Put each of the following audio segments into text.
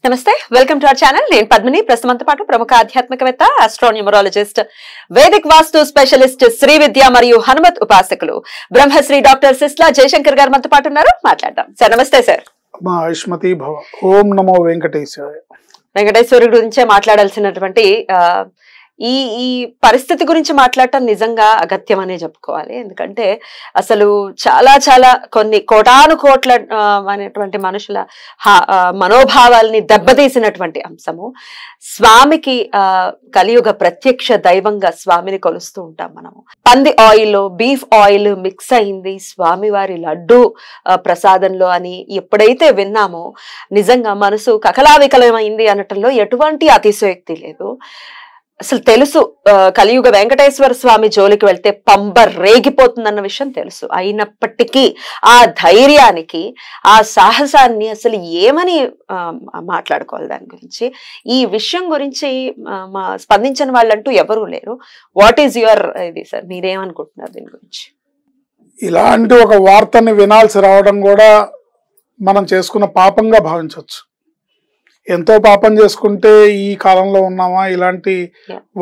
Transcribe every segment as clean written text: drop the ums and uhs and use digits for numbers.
నమస్తే, welcome to our channel. నేను పద్మిని. ప్రస్తుతంతో పాటు ప్రముఖ ఆధ్యాత్మికవేత్త, ఆస్ట్రోన్యూమరాలజిస్ట్, వేదిక్ వాస్తు స్పెషలిస్ట్, శ్రీ విద్య మరియు హనుమత్ ఉపాసకులు బ్రహ్మశ్రీ డాక్టర్ సిస్లా జయశంకర్ గారు మనతో పాటు ఉన్నారు. మాట్లాడదాం. సార్ నమస్తే. సార్ ఆయుష్మతి భవ. ఓం నమో వెంకటేశాయ. వెంకటేశ్వరుడి గురించే మాట్లాడాల్సినటువంటి ఈ ఈ పరిస్థితి గురించి మాట్లాడటం నిజంగా అగత్యం అనే చెప్పుకోవాలి. ఎందుకంటే అసలు చాలా చాలా కొన్ని కోటాను కోట్ల అనేటువంటి మనుషుల మనోభావాల్ని దెబ్బతీసినటువంటి అంశము. స్వామికి కలియుగ ప్రత్యక్ష దైవంగా స్వామిని కొలుస్తూ ఉంటాం మనము. పంది ఆయిల్, బీఫ్ ఆయిల్ మిక్స్ అయింది స్వామివారి లడ్డు ప్రసాదంలో అని ఎప్పుడైతే విన్నామో నిజంగా మనసు కకలావికలమైంది అనటంలో ఎటువంటి అతిశయోక్తి లేదు. అసలు తెలుసు కలియుగ వెంకటేశ్వర స్వామి జోలికి వెళ్తే పంబ రేగిపోతుందన్న విషయం తెలుసు. అయినప్పటికీ ఆ ధైర్యానికి, ఆ సాహసాన్ని అసలు ఏమని మాట్లాడుకోవాలి దాని గురించి. ఈ విషయం గురించి స్పందించిన వాళ్ళంటూ ఎవరూ లేరు. వాట్ ఈజ్ యువర్ ఇది సార్, మీరేమనుకుంటున్నారు దీని గురించి? ఇలాంటి ఒక వార్తని వినాల్సి రావడం కూడా మనం చేసుకున్న పాపంగా భావించవచ్చు. ఎంతో పాపం చేసుకుంటే ఈ కాలంలో ఉన్నామా, ఇలాంటి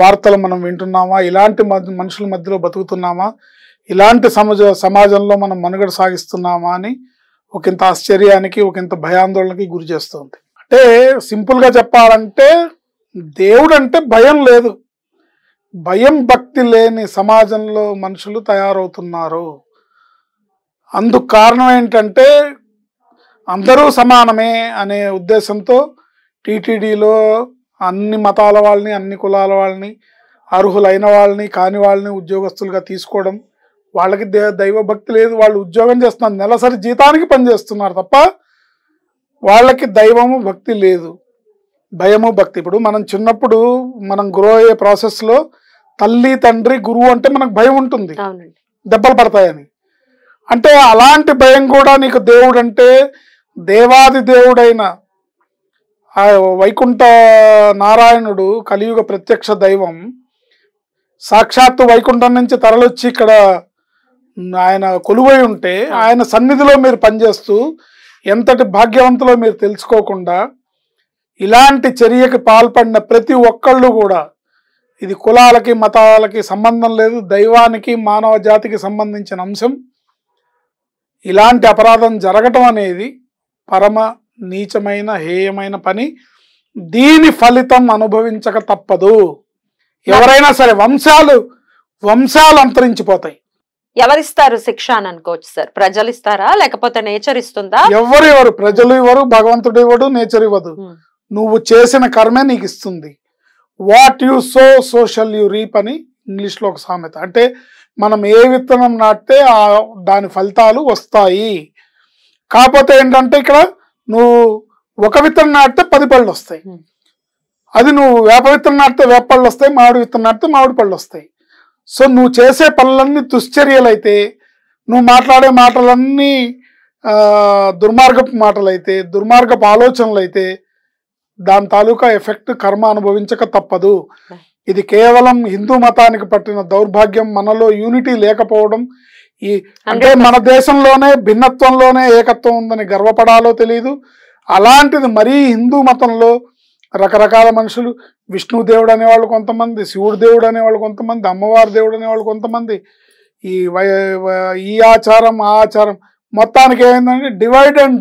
వార్తలు మనం వింటున్నామా, ఇలాంటి మనుషుల మధ్యలో బతుకుతున్నామా, ఇలాంటి సమాజంలో మనం మనుగడ సాగిస్తున్నామా అని ఒకంత ఆశ్చర్యానికి, ఒకంత భయాందోళనకి గురి చేస్తుంది. అంటే సింపుల్గా చెప్పాలంటే దేవుడు అంటే భయం లేదు. భయం భక్తి లేని సమాజంలో మనుషులు తయారవుతున్నారు. అందుకు కారణం ఏంటంటే అందరూ సమానమే అనే ఉద్దేశంతో టీటీడీలో అన్ని మతాల వాళ్ళని, అన్ని కులాల వాళ్ళని, అర్హులైన వాళ్ళని, కాని వాళ్ళని ఉద్యోగస్తులుగా తీసుకోవడం. వాళ్ళకి దైవభక్తి లేదు. వాళ్ళు ఉద్యోగం చేస్తున్నారు, నెలసరి జీతానికి పనిచేస్తున్నారు తప్ప వాళ్ళకి దైవము భక్తి లేదు, భయము భక్తి. ఇప్పుడు మనం చిన్నప్పుడు మనం గ్రో అయ్యే ప్రాసెస్లో తల్లి, తండ్రి, గురువు అంటే మనకు భయం ఉంటుంది, దెబ్బలు పడతాయని. అంటే అలాంటి భయం కూడా నీకు దేవుడు అంటే, దేవాది దేవుడైన వైకుంఠ నారాయణుడు కలియుగ ప్రత్యక్ష దైవం సాక్షాత్తు వైకుంఠం నుంచి తరలొచ్చి ఇక్కడ ఆయన కొలువై ఉంటే ఆయన సన్నిధిలో మీరు పనిచేస్తూ ఎంతటి భాగ్యవంతులో మీరు తెలుసుకోకుండా ఇలాంటి చర్యకి పాల్పడిన ప్రతి ఒక్కళ్ళు కూడా, ఇది కులాలకి మతాలకి సంబంధం లేదు, దైవానికి మానవ జాతికి సంబంధించిన అంశం. ఇలాంటి అపరాధం జరగటం అనేది పరమ నీచమైన, హేయమైన పని. దీని ఫలితం అనుభవించక తప్పదు. ఎవరైనా సరే వంశాలు అంతరించిపోతాయి. ఎవరిస్తారు శిక్ష అని అనుకోవచ్చు సార్? ప్రజలు ఇస్తారా, లేకపోతే నేచర్ ఇస్తుందా? ఎవరు ప్రజలు ఇవ్వరు, భగవంతుడు ఇవ్వడు, నేచర్ ఇవ్వదు. నువ్వు చేసిన కర్మే నీకు ఇస్తుంది. What you so shall you reap అని ఇంగ్లీష్లో ఒక సామెత. అంటే మనం ఏ విత్తనం నాటితే దాని ఫలితాలు వస్తాయి. కాకపోతే ఏంటంటే ఇక్కడ నువ్వు ఒక విత్తనం నాటితే 10 పళ్ళు వస్తాయి. అది నువ్వు వేప విత్తనం నాటితే వేప పళ్ళు వస్తాయి, మామిడి విత్తనం నాటితే మామిడి పళ్ళు వస్తాయి. సో నువ్వు చేసే పనులన్నీ దుశ్చర్యలు అయితే, నువ్వు మాట్లాడే మాటలన్నీ దుర్మార్గపు మాటలైతే, దుర్మార్గపు ఆలోచనలు అయితే దాని తాలూకా ఎఫెక్ట్ కర్మ అనుభవించక తప్పదు. ఇది కేవలం హిందూ మతానికి పట్టిన దౌర్భాగ్యం. మనలో యూనిటీ లేకపోవడం. అంటే మన దేశంలోనే భిన్నత్వంలోనే ఏకత్వం ఉందని గర్వపడాలో తెలియదు. అలాంటిది మరీ హిందూ మతంలో రకరకాల మనుషులు, విష్ణు దేవుడు అనేవాళ్ళు కొంతమంది, శివుడు దేవుడు అనేవాళ్ళు కొంతమంది, అమ్మవారి దేవుడు అనేవాళ్ళు కొంతమంది, ఈ ఆచారం ఆ ఆచారం, మొత్తానికి ఏమైందంటే డివైడ్ అండ్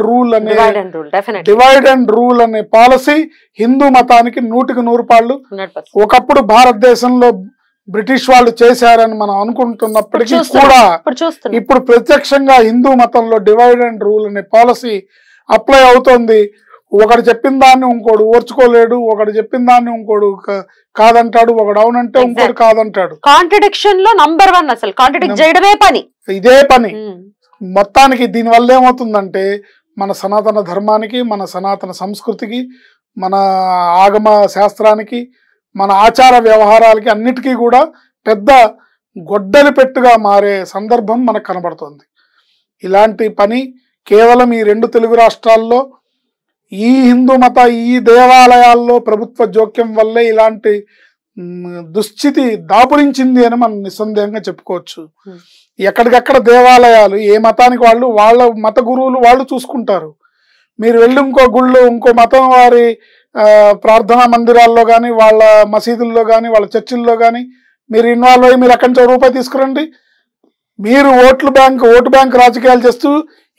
రూల్ అనే పాలసీ హిందూ మతానికి 100కి 100 పాళ్ళు. ఒకప్పుడు భారతదేశంలో బ్రిటిష్ వాళ్ళు చేశారని మనం అనుకుంటున్నప్పటికీ కూడా ఇప్పుడు ప్రత్యక్షంగా హిందూ మతంలో డివైడ్ అండ్ రూల్ అనే పాలసీ అప్లై అవుతోంది. ఒకడు చెప్పిన దాన్ని ఇంకోడు ఓర్చుకోలేడు, ఒకడు చెప్పిన దాన్ని ఇంకోడు కాదంటాడు, ఒకడు అవునంటే ఇంకోడు కాదంటాడు. కాంట్రడిక్షన్ లో నంబర్ 1 అసలు కాంట్రడిక్ట్ చేయడమే పని, ఇదే పని. మొత్తానికి దీనివల్ల ఏమవుతుందంటే మన సనాతన ధర్మానికి, మన సనాతన సంస్కృతికి, మన ఆగమ శాస్త్రానికి, మన ఆచార వ్యవహారాలకి అన్నిటికీ కూడా పెద్ద గొడ్డలి పెట్టుగా మారే సందర్భం మనకు కనబడుతుంది. ఇలాంటి పని కేవలం ఈ 2 తెలుగు రాష్ట్రాల్లో ఈ హిందూ మత ఈ దేవాలయాల్లో ప్రభుత్వ జోక్యం వల్లే ఇలాంటి దుస్థితి దాపురించింది అని మనం నిస్సందేహంగా చెప్పుకోవచ్చు. ఎక్కడికక్కడ దేవాలయాలు ఏ మతానికి వాళ్ళు, వాళ్ళ మత గురువులు వాళ్ళు చూసుకుంటారు. మీరు వెళ్ళి ఇంకో గుళ్ళు ఇంకో మతం వారి ప్రార్థనా మందిరాల్లో కానీ వాళ్ళ మసీదుల్లో కానీ వాళ్ళ చర్చిల్లో కానీ మీరు ఇన్వాల్వ్ అయ్యి మీరు అక్కడి నుంచి రూపాయి తీసుకురండి. మీరు ఓటు బ్యాంక్ రాజకీయాలు చేస్తూ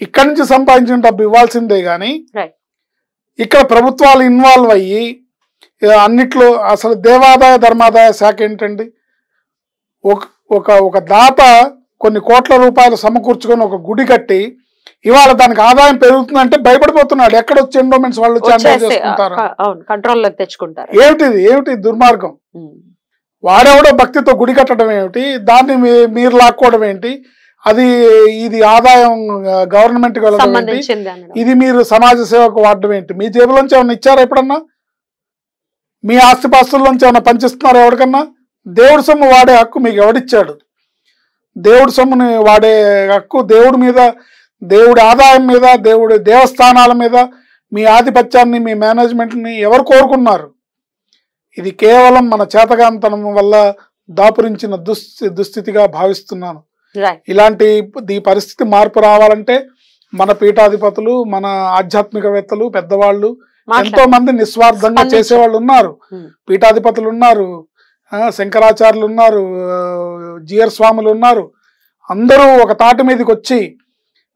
ఇక్కడి నుంచి సంపాదించిన డబ్బు ఇవ్వాల్సిందే కానీ ఇక్కడ ప్రభుత్వాలు ఇన్వాల్వ్ అయ్యి అన్నిట్లో అసలు దేవాదాయ ధర్మాదాయ శాఖ ఏంటండి? ఒక దాత కొన్ని కోట్ల రూపాయలు సమకూర్చుకొని ఒక గుడి కట్టి ఇవాళ దానికి ఆదాయం పెరుగుతుందంటే భయపడిపోతున్నాడు. ఎక్కడ వచ్చి ఎండోమెంట్స్ వాళ్ళు ఏమిటి దుర్మార్గం? వాడెవడో భక్తితో గుడి కట్టడం ఏమిటి, దాన్ని మీరు లాక్కోవడం ఏంటి, ఇది ఆదాయం గవర్నమెంట్ ఇది మీరు సమాజ సేవకు వాడడం ఏంటి? మీ జేబులోంచి ఏమన్నా ఇచ్చారా ఎప్పుడన్నా? మీ ఆస్తిపాస్తుల్లోంచి ఏమన్నా పంచిస్తున్నారా ఎవరికన్నా? దేవుడి సొమ్ము వాడే హక్కు మీకు ఎవడిచ్చాడు? దేవుడి సొమ్ముని వాడే హక్కు దేవుడి మీద, దేవుడి ఆదాయం మీద, దేవుడి దేవస్థానాల మీద మీ ఆధిపత్యాన్ని మీ మేనేజ్మెంట్ని ఎవరు కోరుకున్నారు? ఇది కేవలం మన చేతగాంతనం వల్ల దాపురించిన దుస్థితిగా భావిస్తున్నాను. ఈ పరిస్థితి మార్పు రావాలంటే మన పీఠాధిపతులు, మన ఆధ్యాత్మికవేత్తలు, పెద్దవాళ్ళు, ఎంతో మంది నిస్వార్థంగా చేసేవాళ్ళు ఉన్నారు. పీఠాధిపతులు ఉన్నారు, శంకరాచార్యులు ఉన్నారు, జిఆర్ స్వాములు ఉన్నారు. అందరూ ఒక తాటి మీదకి వచ్చి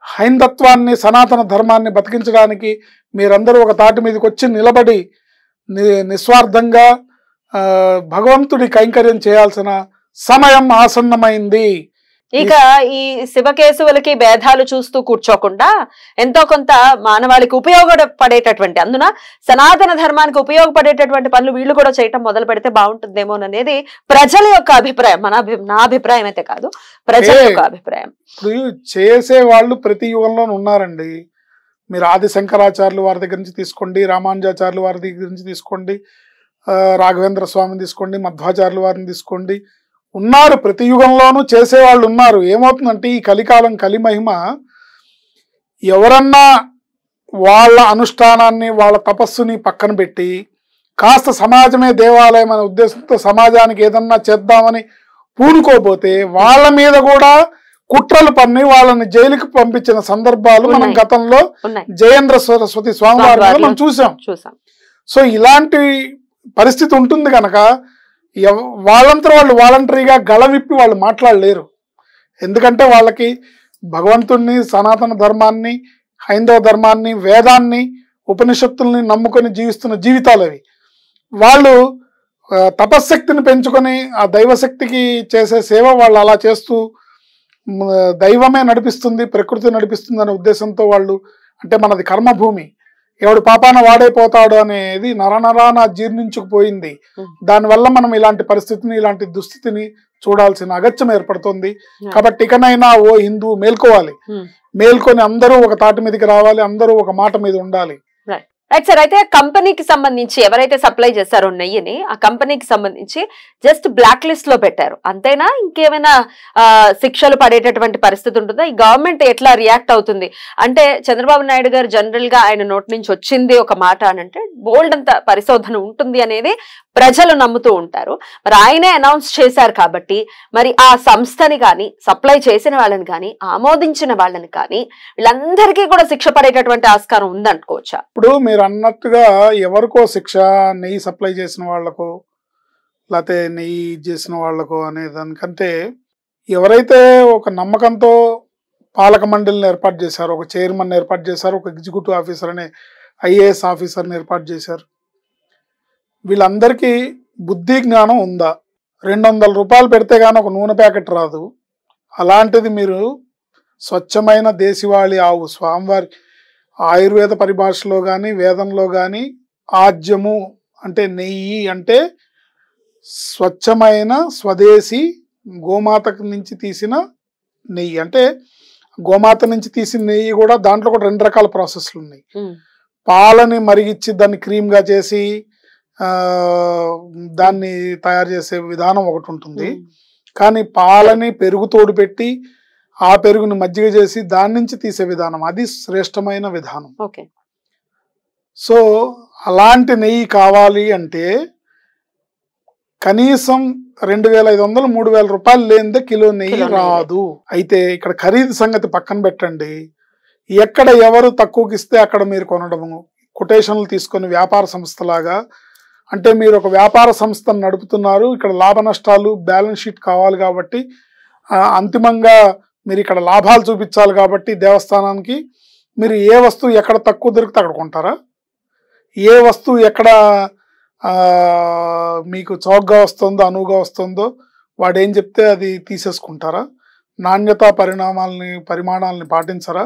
హైందత్వాన్ని, సనాతన ధర్మాన్ని బతికించడానికి మీరందరూ ఒక తాటి మీదకి వచ్చి నిలబడి నిస్వార్థంగా భగవంతుడి కైంకర్యం చేయాల్సిన సమయం ఆసన్నమైంది. ఇక ఈ శివకేశవులకి భేదాలు చూస్తూ కూర్చోకుండా ఎంతో కొంత మానవాళికి ఉపయోగపడేటటువంటి, అందున సనాతన ధర్మానికి ఉపయోగపడేటటువంటి పనులు వీళ్ళు కూడా చేయటం మొదలు పెడితే బాగుంటుందేమోననేది ప్రజల యొక్క అభిప్రాయం. నా అభిప్రాయం అయితే కాదు, ప్రజల యొక్క అభిప్రాయం. చేసే వాళ్ళు ప్రతి యుగంలోనూ ఉన్నారండి. మీరు ఆది శంకరాచార్యులు వారి దగ్గర నుంచి తీసుకోండి, రామానుజాచార్యులు వారి దగ్గర నుంచి తీసుకోండి, రాఘవేంద్ర స్వామిని తీసుకోండి, మధ్వాచార్యులు వారిని తీసుకోండి, ఉన్నారు. ప్రతి యుగంలోనూ చేసేవాళ్ళు ఉన్నారు. ఏమవుతుందంటే ఈ కలికాలం కలిమహిమ ఎవరన్నా వాళ్ళ అనుష్ఠానాన్ని, వాళ్ళ తపస్సుని పక్కన పెట్టి కాస్త సమాజమే దేవాలయం అనే ఉద్దేశంతో సమాజానికి ఏదన్నా చేద్దామని పూనుకోపోతే వాళ్ళ మీద కూడా కుట్రలు పన్ని వాళ్ళని జైలుకి పంపించిన సందర్భాలు మనం గతంలో జయేంద్ర సరస్వతి స్వామి వారి మీద మనం చూసాం. సో ఇలాంటి పరిస్థితి ఉంటుంది కనుక వాళ్ళంతా వాళ్ళు వాలంటరీగా గళవిప్పి వాళ్ళు మాట్లాడలేరు. ఎందుకంటే వాళ్ళకి భగవంతుణ్ణి, సనాతన ధర్మాన్ని, హైందవ ధర్మాన్ని, వేదాన్ని, ఉపనిషత్తుల్ని నమ్ముకొని జీవిస్తున్న జీవితాలు అవి. వాళ్ళు తపశ్శక్తిని పెంచుకొని ఆ దైవశక్తికి చేసే సేవ వాళ్ళు అలా చేస్తూ దైవమే నడిపిస్తుంది, ప్రకృతి నడిపిస్తుంది అనే ఉద్దేశంతో వాళ్ళు, అంటే మనది కర్మభూమి, ఎవడు పాపాన వాడైపోతాడు అనేది నరనరాన జీర్ణించుకుపోయింది. దానివల్ల మనం ఇలాంటి పరిస్థితిని, ఇలాంటి దుస్థితిని చూడాల్సిన అగత్యం ఏర్పడుతుంది. కాబట్టి ఇకనైనా ఓ హిందూ మేల్కోవాలి, మేల్కొని అందరూ ఒక తాటి మీదకి రావాలి, అందరూ ఒక మాట మీద ఉండాలి. Right sir. అయితే కంపెనీకి సంబంధించి ఎవరైతే సప్లై చేశారో నెయ్యిని, ఆ కంపెనీకి సంబంధించి జస్ట్ బ్లాక్ లిస్ట్ లో పెట్టారు అంతేనా? ఇంకేమైనా శిక్షలు పడేటటువంటి పరిస్థితి ఉంటుందా? ఈ గవర్నమెంట్ ఎట్లా రియాక్ట్ అవుతుంది? అంటే చంద్రబాబు నాయుడు గారు జనరల్ గా ఆయన నోటి నుంచి వచ్చింది ఒక మాట అని అంటే బోల్డ్ అంత పరిశోధన ఉంటుంది అనేది ప్రజలు నమ్ముతూ ఉంటారు. మరి ఆయనే అనౌన్స్ చేశారు కాబట్టి మరి ఆ సంస్థని కానీ, సప్లై చేసిన వాళ్ళని కానీ, ఆమోదించిన వాళ్ళని కానీ వీళ్ళందరికీ కూడా శిక్ష పడేటటువంటి ఆస్కారం ఉందనుకోవచ్చా? ఇప్పుడు మీరు అన్నట్టుగా ఎవరికో శిక్ష, నెయ్యి సప్లై చేసిన వాళ్లకు లేకపోతే నెయ్యి చేసిన వాళ్లకు అనే దానికంటే ఎవరైతే ఒక నమ్మకంతో పాలక మండలిని ఏర్పాటు చేశారు, ఒక చైర్మన్ ఏర్పాటు చేశారు, ఒక ఎగ్జిక్యూటివ్ ఆఫీసర్ అనే ఐఏఎస్ ఆఫీసర్ని ఏర్పాటు చేశారు, వీళ్ళందరికీ బుద్ధి జ్ఞానం ఉందా? 200 రూపాయలు పెడితే కానీ ఒక నూనె ప్యాకెట్ రాదు. అలాంటిది మీరు స్వచ్ఛమైన దేశవాళీ ఆవు, స్వామివారి ఆయుర్వేద పరిభాషలో కానీ వేదంలో కానీ ఆజ్యము అంటే నెయ్యి అంటే స్వచ్ఛమైన స్వదేశీ గోమాత నుంచి తీసిన నెయ్యి. అంటే గోమాత నుంచి తీసిన నెయ్యి కూడా దాంట్లో కూడా 2 రకాల ప్రాసెస్లు ఉన్నాయి. పాలని మరిగిచ్చి దాన్ని క్రీమ్గా చేసి దాన్ని తయారు చేసే విధానం ఒకటి ఉంటుంది. కానీ పాలని పెరుగు తోడు పెట్టి ఆ పెరుగుని మజ్జిగ చేసి దాని నుంచి తీసే విధానం అది శ్రేష్టమైన విధానం. సో అలాంటి నెయ్యి కావాలి అంటే కనీసం 2500 3000 రూపాయలు లేనిదే కిలో నెయ్యి రాదు. అయితే ఇక్కడ ఖరీదు సంగతి పక్కన పెట్టండి. ఎక్కడ ఎవరు తక్కువకి ఇస్తే అక్కడ మీరు కొనడము, కొటేషన్లు తీసుకొని వ్యాపార సంస్థలాగా. అంటే మీరు ఒక వ్యాపార సంస్థను నడుపుతున్నారు, ఇక్కడ లాభ నష్టాలు బ్యాలెన్స్ షీట్ కావాలి కాబట్టి అంతిమంగా మీరు ఇక్కడ లాభాలు చూపించాలి కాబట్టి దేవస్థానానికి మీరు ఏ వస్తువు ఎక్కడ తక్కువ దొరికితే అక్కడ కొంటారా? ఏ వస్తువు ఎక్కడ మీకు చౌకగా వస్తుందో అనువుగా వస్తుందో వాడు ఏం చెప్తే అది తీసేసుకుంటారా? నాణ్యత పరిమాణాలని పాటించరా?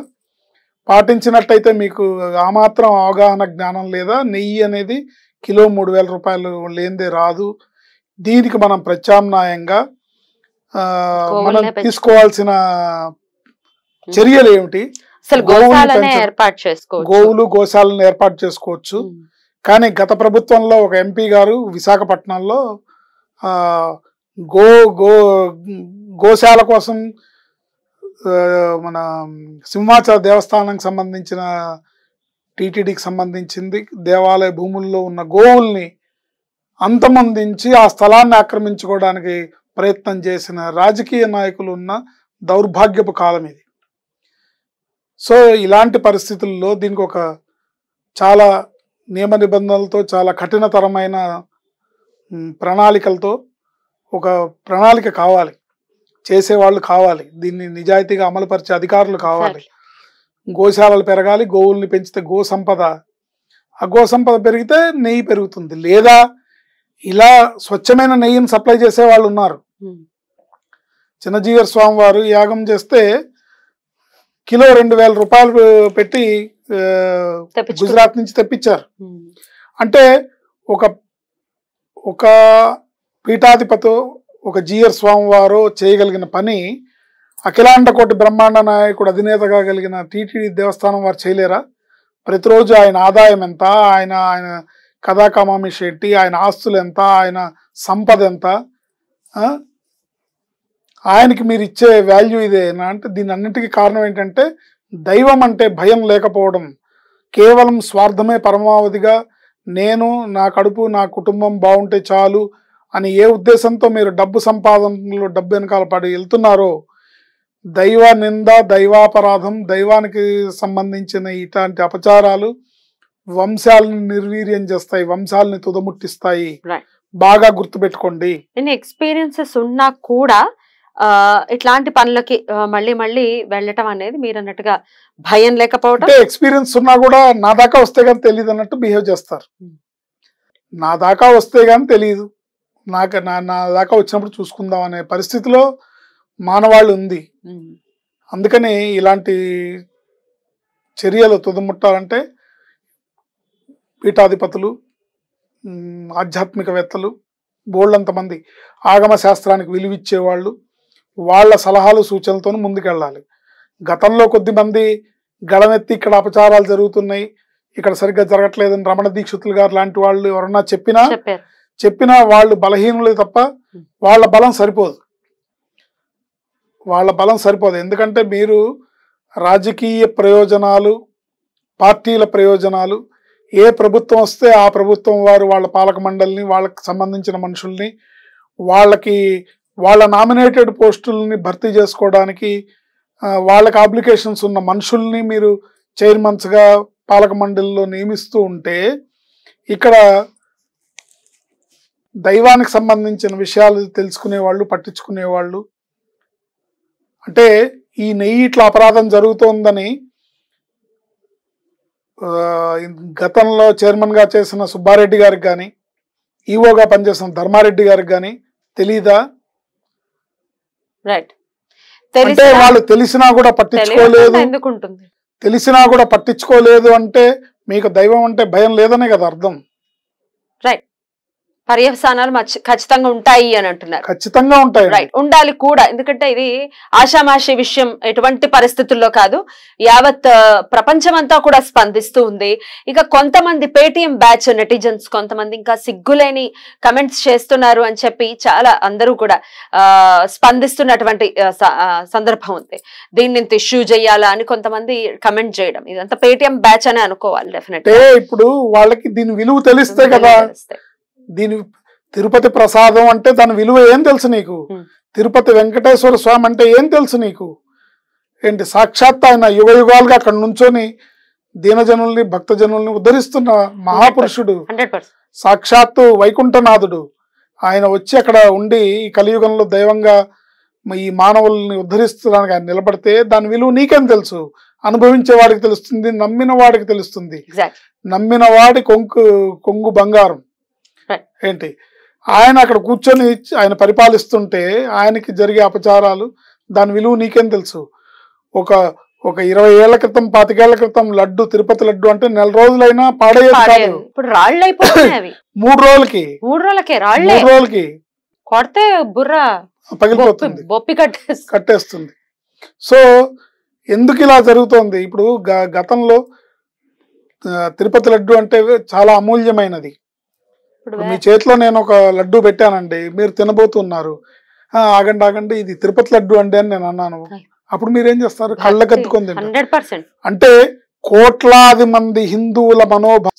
పాటించినట్టయితే మీకు ఆ మాత్రం అవగాహన జ్ఞానం లేదా? నెయ్యి అనేది కిలో 3,000 రూపాయలు లేనిదే రాదు. దీనికి మనం ప్రత్యామ్నాయంగా మనం తీసుకోవాల్సిన చర్యలు ఏమిటి? గోవులు గోశాలను ఏర్పాటు చేసుకోవచ్చు. కానీ గత ప్రభుత్వంలో ఒక ఎంపీ గారు విశాఖపట్నంలో గోశాల కోసం మన సింహాచల దేవస్థానానికి సంబంధించిన టీటీడీకి సంబంధించింది దేవాలయ భూముల్లో ఉన్న గోవుల్ని అంతమొందించి ఆ స్థలాన్ని ఆక్రమించుకోవడానికి ప్రయత్నం చేసిన రాజకీయ నాయకులు ఉన్న దౌర్భాగ్యపు కాలం ఇది. సో ఇలాంటి పరిస్థితుల్లో దీనికి ఒక చాలా నియమ నిబంధనలతో చాలా కఠినతరమైన ప్రణాళికలతో ఒక ప్రణాళిక కావాలి, చేసేవాళ్ళు కావాలి, దీన్ని నిజాయితీగా అమలుపరిచే అధికారులు కావాలి. గోశాలలు పెరగాలి, గోవుల్ని పెంచితే గో సంపద, ఆ గో సంపద పెరిగితే నెయ్యి పెరుగుతుంది. లేదా ఇలా స్వచ్ఛమైన నెయ్యిని సప్లై చేసే వాళ్ళు ఉన్నారు. చిన్నజీయర్ స్వామి వారు యాగం చేస్తే కిలో 2,000 రూపాయలు పెట్టి గుజరాత్ నుంచి తెప్పించారు. అంటే ఒక పీఠాధిపతి ఒక జీయర్ స్వామి వారు చేయగలిగిన పని అఖిలాండ కోటి బ్రహ్మాండ నాయకుడు అధినేతగా కలిగిన టీటీడీ దేవస్థానం వారు చేయలేరా? ప్రతిరోజు ఆయన ఆదాయం ఎంత, ఆయన కథాకామామి శెట్టి, ఆయన ఆస్తులు ఎంత, ఆయన సంపద ఎంత, ఆయనకి మీరు ఇచ్చే వాల్యూ ఇదేనా? అంటే దీని అన్నింటికీ కారణం ఏంటంటే దైవం అంటే భయం లేకపోవడం, కేవలం స్వార్థమే పరమావధిగా నేను నా కడుపు నా కుటుంబం బాగుంటే చాలు అని ఏ ఉద్దేశంతో మీరు డబ్బు సంపాదనలో డబ్బు వెనకాల పడి వెళ్తున్నారో, దైవ నింద, దైవాపరాధం, దైవానికి సంబంధించిన ఇట్లాంటి అపచారాలు వంశాలను నిర్వీర్యం చేస్తాయి, వంశాలని తుదముట్టిస్తాయి. బాగా గుర్తుపెట్టుకోండి. ఎక్స్పీరియన్సెస్ ఉన్నా కూడా ఇట్లాంటి పనులకి మళ్ళీ మళ్ళీ వెళ్ళటం అనేది మీరు అన్నట్టుగా భయం లేకపోవడం. ఎక్స్పీరియన్స్ ఉన్నా కూడా నా దాకా వస్తే కానీ తెలియదు అన్నట్టు బిహేవ్ చేస్తారు. నా దాకా వస్తే కానీ తెలియదు, నా దాకా వచ్చినప్పుడు చూసుకుందాం అనే పరిస్థితిలో మానవాళి ఉంది. అందుకని ఇలాంటి చర్యలు తుదముట్టాలంటే పీఠాధిపతులు, ఆధ్యాత్మికవేత్తలు, బోళ్ళంతమంది ఆగమ శాస్త్రానికి విలువిచ్చేవాళ్ళు వాళ్ళ సలహాలు సూచనలతో ముందుకెళ్ళాలి. గతంలో కొద్దిమంది గళమెత్తి ఇక్కడ అపచారాలు జరుగుతున్నాయి, ఇక్కడ సరిగ్గా జరగట్లేదని రమణ దీక్షితులు గారు లాంటి వాళ్ళు ఎవరన్నా చెప్పినా వాళ్ళు బలహీనులే తప్ప వాళ్ళ బలం సరిపోదు. ఎందుకంటే మీరు రాజకీయ ప్రయోజనాలు, పార్టీల ప్రయోజనాలు, ఏ ప్రభుత్వం వస్తే ఆ ప్రభుత్వం వారు వాళ్ళ పాలక మండలిని, వాళ్ళకి సంబంధించిన మనుషుల్ని, వాళ్ళ నామినేటెడ్ పోస్టుల్ని భర్తీ చేసుకోవడానికి వాళ్ళకి అప్లికేషన్స్ ఉన్న మనుషుల్ని మీరు చైర్మన్స్గా పాలక మండలిలో నియమిస్తూ ఉంటే, ఇక్కడ దైవానికి సంబంధించిన విషయాలు తెలుసుకునేవాళ్ళు, పట్టించుకునేవాళ్ళు, అంటే ఈ నెయ్యి ఇట్లా అపరాధం జరుగుతోందని గతంలో చైర్మన్గా చేసిన సుబ్బారెడ్డి గారికి కానీ, ఈవోగా పనిచేసిన ధర్మారెడ్డి గారికి కానీ తెలీదా? అంటే వాళ్ళు తెలిసినా కూడా పట్టించుకోలేదు అంటే మీకు దైవం అంటే భయం లేదనే కదా అర్థం. పర్యవసానాలు ఖచ్చితంగా ఉంటాయి అని అంటున్నారు. ఖచ్చితంగా ఉంటాయి, రైట్, ఉండాలి కూడా. ఎందుకంటే ఇది ఆషామాషి విషయం ఎటువంటి పరిస్థితుల్లో కాదు. యావత్ ప్రపంచం అంతా కూడా స్పందిస్తూ ఉంది. ఇక కొంతమంది పేటిఎం బ్యాచ్ నెటిజన్స్ కొంతమంది ఇంకా సిగ్గులేని కమెంట్స్ చేస్తున్నారు అని చెప్పి చాలా అందరూ కూడా స్పందిస్తున్నటువంటి సందర్భం ఉంది. దీన్ని ఇంత ఇష్యూ చేయాలా అని కొంతమంది కమెంట్ చేయడం, ఇదంతా పేటిఎం బ్యాచ్ అని అనుకోవాలి డెఫినెట్. ఇప్పుడు వాళ్ళకి దీని విలువ తెలిస్తే కదా. దీని తిరుపతి ప్రసాదం అంటే దాని విలువ ఏం తెలుసు నీకు? తిరుపతి వెంకటేశ్వర స్వామి అంటే ఏం తెలుసు నీకు? ఏంటి సాక్షాత్ ఆయన యుగ యుగాలుగా అక్కడ నుంచొని దీనజనుల్ని భక్తజనుల్ని ఉద్ధరిస్తున్న మహాపురుషుడు, 100%. సాక్షాత్తు వైకుంఠనాథుడు. ఆయన వచ్చి అక్కడ ఉండి ఈ కలియుగంలో దైవంగా ఈ మానవుల్ని ఉద్ధరిస్తున్నానికి ఆయన నిలబడితే దాని విలువ నీకేం తెలుసు? అనుభవించే వాడికి తెలుస్తుంది, నమ్మిన వాడికి తెలుస్తుంది. నమ్మిన వాడి కొంగు బంగారం. ఏంటి ఆయన అక్కడ కూర్చొని ఆయన పరిపాలిస్తుంటే ఆయనకి జరిగే అపచారాలు, దాని విలువ నీకేం తెలుసు? ఒక 20 ఏళ్ల క్రితం 25 ఏళ్ల క్రితం లడ్డు, తిరుపతి లడ్డు అంటే 4 రోజులైనా పాడేది కాదు. ఇప్పుడు రాళ్ళు అయిపోతున్నాయి అవి. 3 రోజులకి 3 రోజులకే రాళ్ళే. 3 రోజులకి కొడితే బుర్ర పగిలిపోతుంది, బొప్పి కట్టేస్తుంది. సో ఎందుకు ఇలా జరుగుతోంది? ఇప్పుడు గతంలో తిరుపతి లడ్డు అంటే చాలా అమూల్యమైనది. మీ చేతిలో నేను ఒక లడ్డు పెట్టానండి, మీరు తినబోతున్నారు. ఆగండి ఇది తిరుపతి లడ్డు అండి అని నేను అన్నాను. అప్పుడు మీరేం చేస్తారు? కళ్ళకద్దుకొని తింటారు. 100%. అంటే కోట్లాది మంది హిందువుల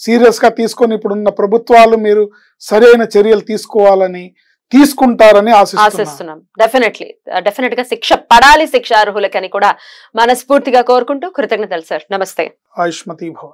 సీరియస్ గా తీసుకొని ఇప్పుడున్న ప్రభుత్వాలు మీరు సరైన చర్యలు తీసుకోవాలని, తీసుకుంటారని ఆశిస్తున్నాం. డెఫినెట్ గా శిక్ష పడాలి, శిక్ష అర్హులకని కూడా మనస్ఫూర్తిగా కోరుకుంటూ కృతజ్ఞతలు సార్. నమస్తే. ఆయుష్మతి భవ.